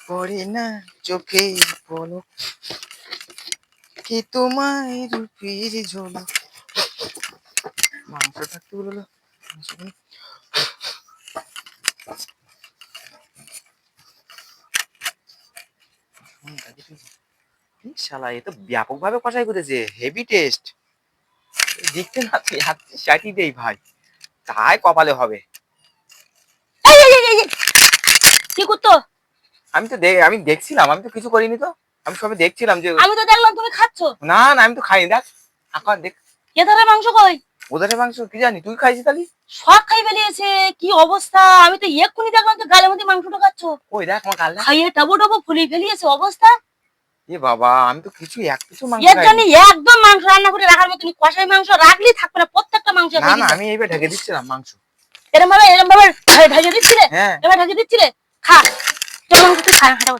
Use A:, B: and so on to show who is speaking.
A: পড়ে না চোখে পলক কি তোমায় রূপের ঝলক। মাংস থাকতে বললো শালা, এ তো ব্যাপক ভাবে কষাই করেছে, হেভি টেস্ট। দেখতে না চাটি দেই ভাই, তাই কপালে হবে।
B: কি করতো?
A: আমি দেখছিলাম, আমি তো কিছু করিনি তো, আমি সবে দেখছিলাম যে।
B: আমি তো দেখলাম তুমি খাচ্ছ।
A: না না, আমি তো খাইনি। দেখ এখন দেখ,
B: এধারে মাংস কই?
A: ওধারে মাংস কি জানি, তুই খাইছিস তাহলে?
B: সব খাই বেরিয়েছে, কি অবস্থা! আমি তো এক্ষুনি দেখলাম তো গালের মধ্যে মাংসটা খাচ্ছ।
A: ওই দেখ আমার গাল
B: খাইয়ে টাবো টাবো ফুলিয়ে ফেলিয়েছে অবস্থা।
A: এ বাবা, আমি তো কিছু এক কিছু মাংস
B: এর জন্য
A: খাইনি।
B: একদম মাংস রান্না করে রাখার মতো কষাই মাংস রাখলি থাকবে না, প্রত্যেকটা মাংস
A: না না, আমি এইবার ঢেকে দিচ্ছিলাম মাংস।
B: এরম ভাবে ঢেকে দিচ্ছিলে?
A: হ্যাঁ।
B: এবার ঢেকে দিচ্ছিলে? খা, চল মাংস তুই খা, হাঁটা